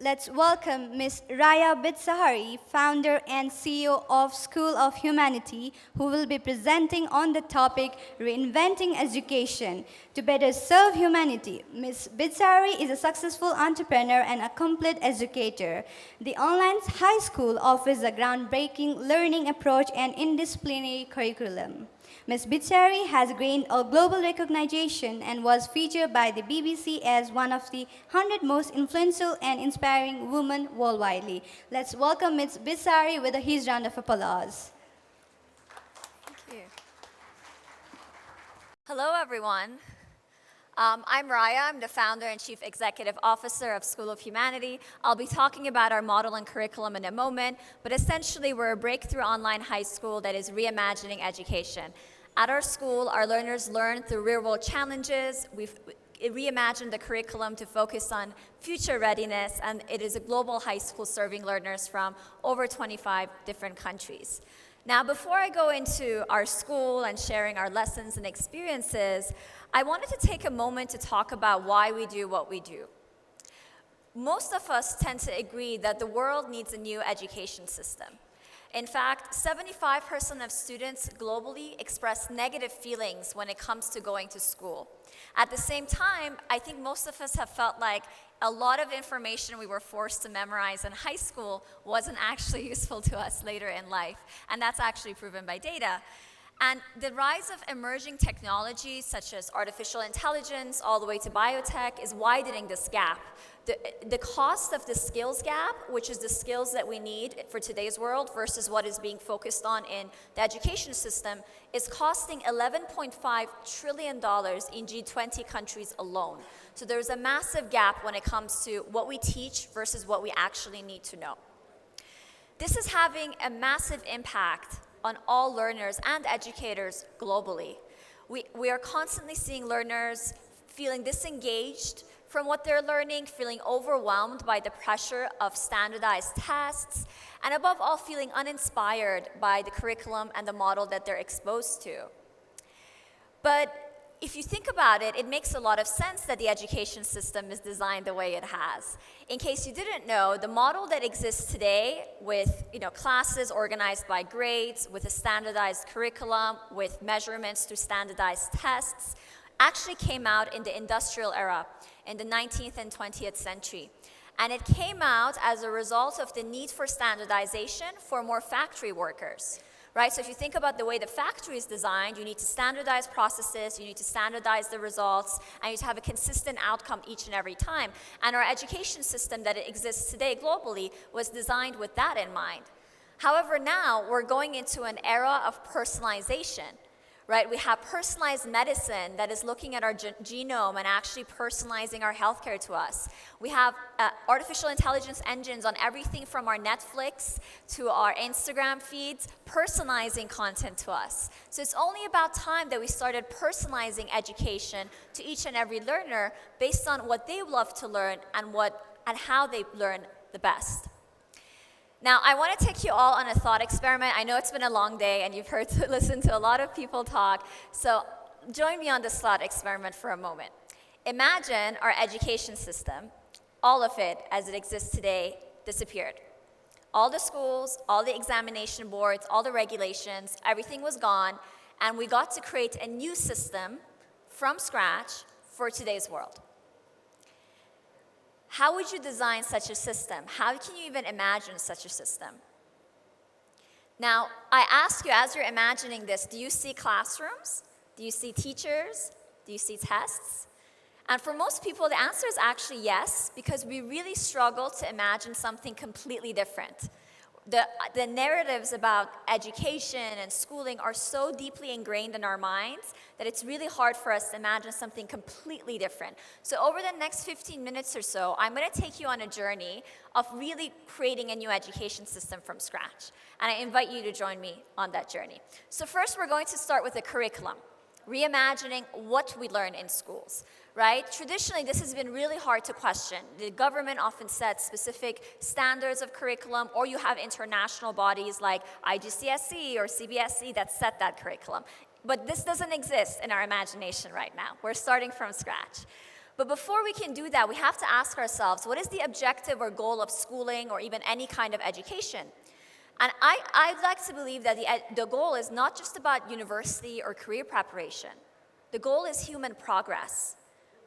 let's welcome Ms. Raya Bidshahri, founder and CEO of School of Humanity, who will be presenting on the topic Reinventing Education to better serve humanity. Ms. Bidshahri is a successful entrepreneur and a complete educator. The online high school offers a groundbreaking learning approach and interdisciplinary curriculum. Ms. Bidshahri has gained a global recognition and was featured by the BBC as one of the 100 most influential and inspiring women worldwide. Let's welcome Ms. Bidshahri with a huge round of applause. Thank you. Hello, everyone. I'm Raya. I'm the founder and chief executive officer of School of Humanity. I'll be talking about our model and curriculum in a moment, but essentially we're a breakthrough online high school that is reimagining education. At our school, our learners learn through real-world challenges. We've reimagined the curriculum to focus on future readiness, and it is a global high school serving learners from over 25 different countries. Now, before I go into our school and sharing our lessons and experiences, I wanted to take a moment to talk about why we do what we do. Most of us tend to agree that the world needs a new education system. In fact, 75% of students globally express negative feelings when it comes to going to school. At the same time, I think most of us have felt like a lot of information we were forced to memorize in high school wasn't actually useful to us later in life, and that's actually proven by data. And the rise of emerging technologies such as artificial intelligence all the way to biotech is widening this gap. The cost of the skills gap, which is the skills that we need for today's world versus what is being focused on in the education system, is costing $11.5 trillion in G20 countries alone. So there's a massive gap when it comes to what we teach versus what we actually need to know. This is having a massive impact on all learners and educators globally. We are constantly seeing learners feeling disengaged from what they're learning, feeling overwhelmed by the pressure of standardized tests, and above all, feeling uninspired by the curriculum and the model that they're exposed to. But if you think about it, it makes a lot of sense that the education system is designed the way it has. In case you didn't know, the model that exists today with classes organized by grades, with a standardized curriculum, with measurements through standardized tests, actually came out in the industrial era in the 19th and 20th century. And it came out as a result of the need for standardization for more factory workers. Right? So if you think about the way the factory is designed, you need to standardize processes, you need to standardize the results, and you need to have a consistent outcome each and every time. And our education system that exists today globally was designed with that in mind. However, now we're going into an era of personalization. Right? We have personalized medicine that is looking at our genome and actually personalizing our healthcare to us. We have artificial intelligence engines on everything from our Netflix to our Instagram feeds, personalizing content to us. So it's only about time that we started personalizing education to each and every learner based on what they love to learn and how they learn the best. Now, I want to take you all on a thought experiment. I know it's been a long day and you've listened to a lot of people talk, so join me on this thought experiment for a moment. Imagine our education system, all of it as it exists today, disappeared. All the schools, all the examination boards, all the regulations, everything was gone, and we got to create a new system from scratch for today's world. How would you design such a system? How can you even imagine such a system? Now, I ask you, as you're imagining this, do you see classrooms? Do you see teachers? Do you see tests? And for most people, the answer is actually yes, because we really struggle to imagine something completely different. The narratives about education and schooling are so deeply ingrained in our minds that it's really hard for us to imagine something completely different. So over the next 15 minutes or so, I'm going to take you on a journey of really creating a new education system from scratch. And I invite you to join me on that journey. So first, we're going to start with the curriculum, reimagining what we learn in schools. Right? Traditionally, this has been really hard to question. The government often sets specific standards of curriculum, or you have international bodies like IGCSE or CBSE that set that curriculum. But this doesn't exist in our imagination right now. We're starting from scratch. But before we can do that, we have to ask ourselves, what is the objective or goal of schooling or even any kind of education? And I'd like to believe that the goal is not just about university or career preparation. The goal is human progress.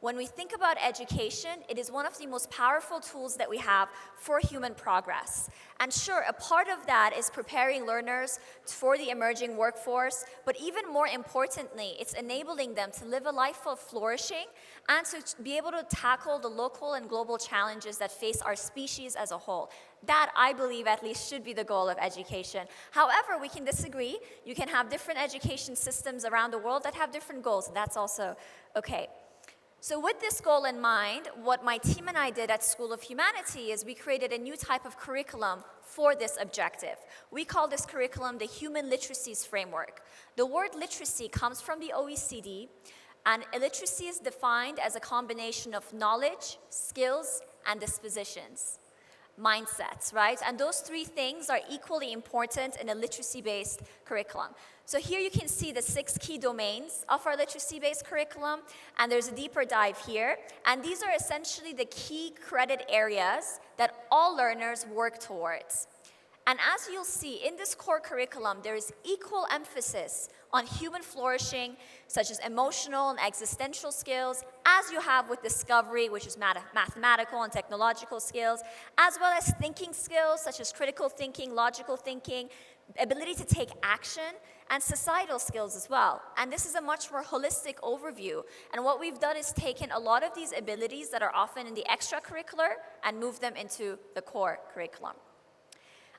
When we think about education, it is one of the most powerful tools that we have for human progress. And sure, a part of that is preparing learners for the emerging workforce, but even more importantly, it's enabling them to live a life of flourishing and to be able to tackle the local and global challenges that face our species as a whole. That, I believe, at least should be the goal of education. However, we can disagree. You can have different education systems around the world that have different goals, and that's also okay. So with this goal in mind, what my team and I did at School of Humanity is we created a new type of curriculum for this objective. We call this curriculum the Human Literacies Framework. The word literacy comes from the OECD, and literacy is defined as a combination of knowledge, skills, and dispositions. Mindsets, right? And those three things are equally important in a literacy-based curriculum. So here you can see the 6 key domains of our literacy-based curriculum, and there's a deeper dive here. And these are essentially the key credit areas that all learners work towards. And as you'll see, in this core curriculum, there is equal emphasis on human flourishing, such as emotional and existential skills, as you have with discovery, which is mathematical and technological skills, as well as thinking skills, such as critical thinking, logical thinking, ability to take action, and societal skills as well. And this is a much more holistic overview. And what we've done is taken a lot of these abilities that are often in the extracurricular and moved them into the core curriculum.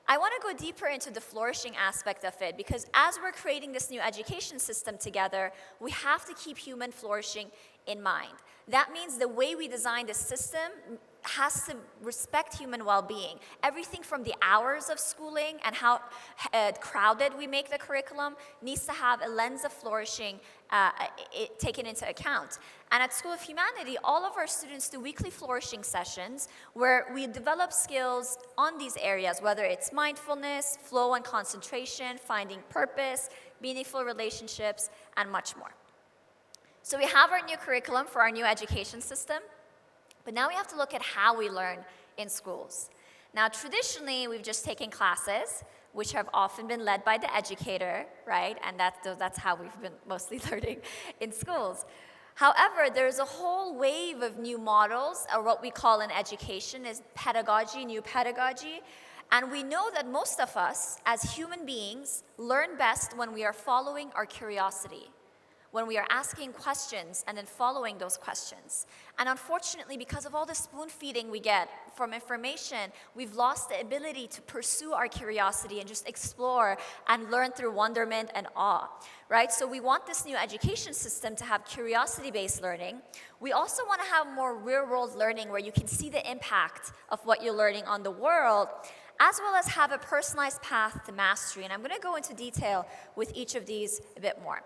I want to go deeper into the flourishing aspect of it, because as we're creating this new education system together, we have to keep human flourishing in mind. That means the way we design the system has to respect human well-being. Everything from the hours of schooling and how crowded we make the curriculum needs to have a lens of flourishing taken into account. And at School of Humanity, all of our students do weekly flourishing sessions where we develop skills on these areas, whether it's mindfulness, flow and concentration, finding purpose, meaningful relationships, and much more. So we have our new curriculum for our new education system, but now we have to look at how we learn in schools. Now, traditionally, we've just taken classes, which have often been led by the educator, right? And that's how we've been mostly learning in schools. However, there's a whole wave of new models, or what we call in education is pedagogy, new pedagogy. And we know that most of us, as human beings, learn best when we are following our curiosity, when we are asking questions and then following those questions. And unfortunately, because of all the spoon feeding we get from information, we've lost the ability to pursue our curiosity and just explore and learn through wonderment and awe, right? So we want this new education system to have curiosity-based learning. We also want to have more real-world learning where you can see the impact of what you're learning on the world, as well as have a personalized path to mastery. And I'm going to go into detail with each of these a bit more.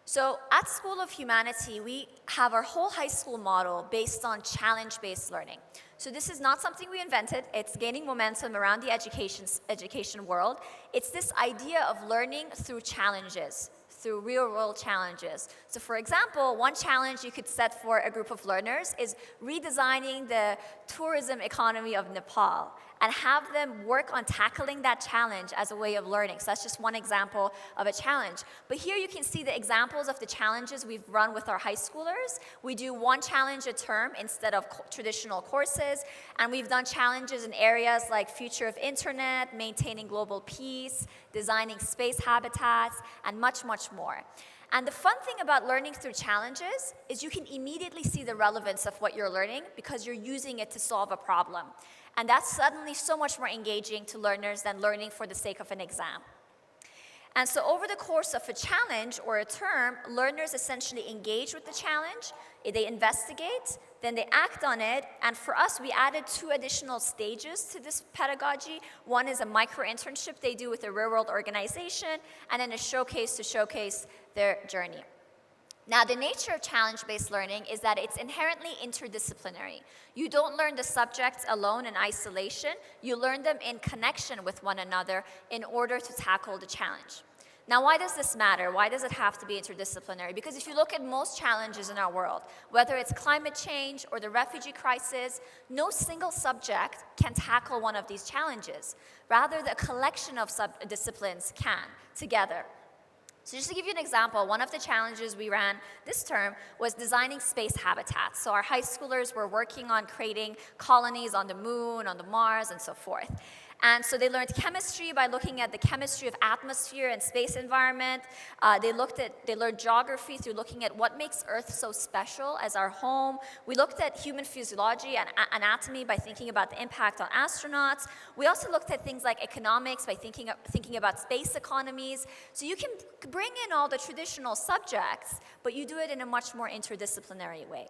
So at School of Humanity, we have our whole high school model based on challenge-based learning. So this is not something we invented. It's gaining momentum around the education world. It's this idea of learning through challenges, through real-world challenges. So for example, one challenge you could set for a group of learners is redesigning the tourism economy of Nepal and have them work on tackling that challenge as a way of learning. So that's just one example of a challenge. But here you can see the examples of the challenges we've run with our high schoolers. We do one challenge a term instead of traditional courses, and we've done challenges in areas like future of internet, maintaining global peace, designing space habitats, and much, much more. And the fun thing about learning through challenges is you can immediately see the relevance of what you're learning because you're using it to solve a problem. And that's suddenly so much more engaging to learners than learning for the sake of an exam. And so over the course of a challenge or a term, learners essentially engage with the challenge, they investigate, then they act on it, and for us, we added 2 additional stages to this pedagogy. One is a micro-internship they do with a real-world organization, and then a showcase to showcase their journey. Now, the nature of challenge-based learning is that it's inherently interdisciplinary. You don't learn the subjects alone in isolation. You learn them in connection with one another in order to tackle the challenge. Now, why does this matter? Why does it have to be interdisciplinary? Because if you look at most challenges in our world, whether it's climate change or the refugee crisis, no single subject can tackle one of these challenges. Rather, the collection of disciplines can together. So just to give you an example, one of the challenges we ran this term was designing space habitats. So our high schoolers were working on creating colonies on the moon, on the Mars, and so forth. And so they learned chemistry by looking at the chemistry of atmosphere and space environment. They learned geography through looking at what makes Earth so special as our home. We looked at human physiology and anatomy by thinking about the impact on astronauts. We also looked at things like economics by thinking about space economies. So you can bring in all the traditional subjects, but you do it in a much more interdisciplinary way.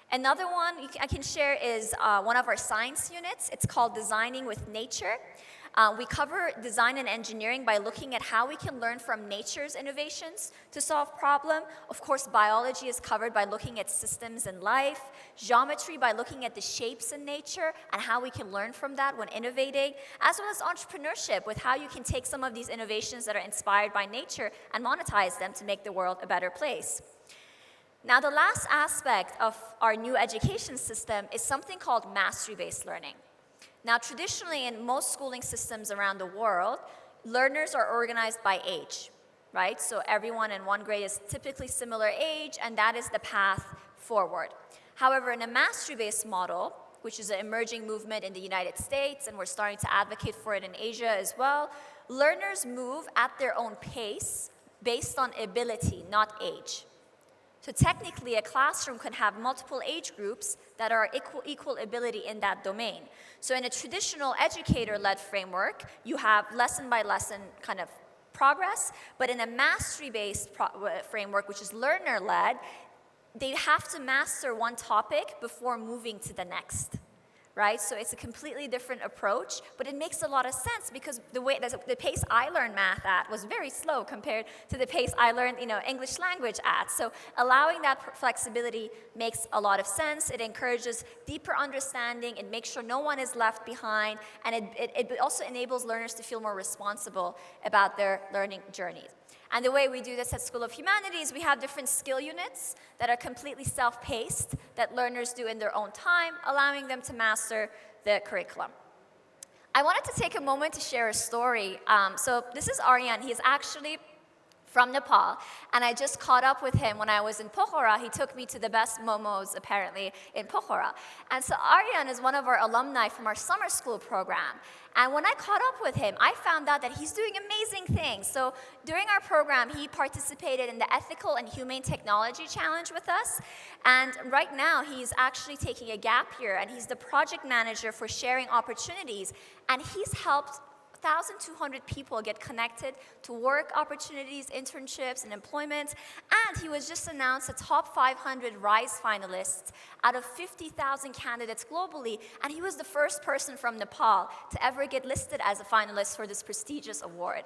Another one I can share is one of our science units. It's called Designing with Nature. We cover design and engineering by looking at how we can learn from nature's innovations to solve problems. Of course, biology is covered by looking at systems in life. Geometry by looking at the shapes in nature and how we can learn from that when innovating. As well as entrepreneurship with how you can take some of these innovations that are inspired by nature and monetize them to make the world a better place. Now, the last aspect of our new education system is something called mastery-based learning. Now, traditionally, in most schooling systems around the world, learners are organized by age, right? So everyone in one grade is typically similar age, and that is the path forward. However, in a mastery-based model, which is an emerging movement in the United States, and we're starting to advocate for it in Asia as well, learners move at their own pace based on ability, not age. So technically, a classroom can have multiple age groups that are equal ability in that domain. So in a traditional educator-led framework, you have lesson by lesson kind of progress, but in a mastery-based framework, which is learner-led, they have to master one topic before moving to the next. Right? So it's a completely different approach, but it makes a lot of sense because the pace I learned math at was very slow compared to the pace I learned, English language at. So allowing that flexibility makes a lot of sense. It encourages deeper understanding. It makes sure no one is left behind, and it also enables learners to feel more responsible about their learning journeys. And the way we do this at School of Humanities, we have different skill units that are completely self-paced that learners do in their own time, allowing them to master the curriculum. I wanted to take a moment to share a story. So this is Aryan. He's actually from Nepal, and I just caught up with him when I was in Pokhara. He took me to the best momos, apparently, in Pokhara. And so Aryan is one of our alumni from our summer school program. And when I caught up with him, I found out that he's doing amazing things. So during our program, he participated in the Ethical and Humane Technology Challenge with us. And right now, he's actually taking a gap year, and he's the project manager for sharing opportunities. And he's helped 1,200 people get connected to work opportunities, internships, and employment. And he was just announced a top 500 RISE finalist out of 50,000 candidates globally. And he was the first person from Nepal to ever get listed as a finalist for this prestigious award.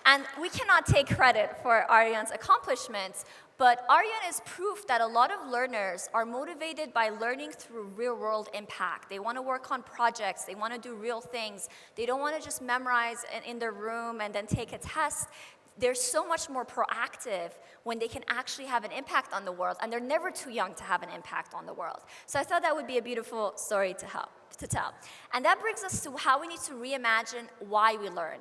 And we cannot take credit for Aryan's accomplishments, but Aryan is proof that a lot of learners are motivated by learning through real-world impact. They want to work on projects. They want to do real things. They don't want to just memorize in their room and then take a test. They're so much more proactive when they can actually have an impact on the world, and they're never too young to have an impact on the world. So I thought that would be a beautiful story to tell. And that brings us to how we need to reimagine why we learn.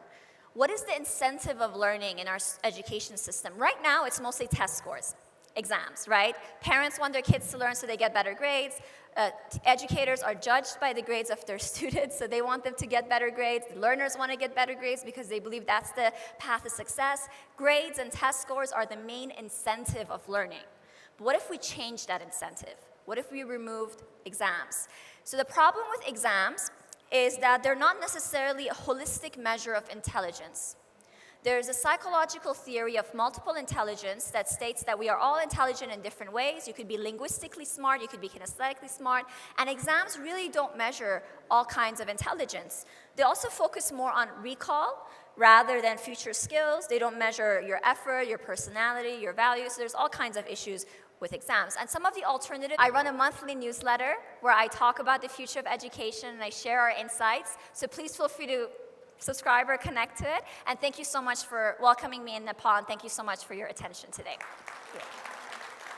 What is the incentive of learning in our education system? Right now, it's mostly test scores, exams, right? Parents want their kids to learn so they get better grades. Educators are judged by the grades of their students, so they want them to get better grades. The learners want to get better grades because they believe that's the path to success. Grades and test scores are the main incentive of learning. But what if we change that incentive? What if we removed exams? So the problem with exams is that they're not necessarily a holistic measure of intelligence. There's a psychological theory of multiple intelligence that states that we are all intelligent in different ways. You could be linguistically smart, you could be kinesthetically smart, and exams really don't measure all kinds of intelligence. They also focus more on recall rather than future skills. They don't measure your effort, your personality, your values. So there's all kinds of issues with exams. And some of the alternatives, I run a monthly newsletter where I talk about the future of education and I share our insights. So please feel free to subscribe or connect to it. And thank you so much for welcoming me in Nepal, and thank you so much for your attention today. Thank you.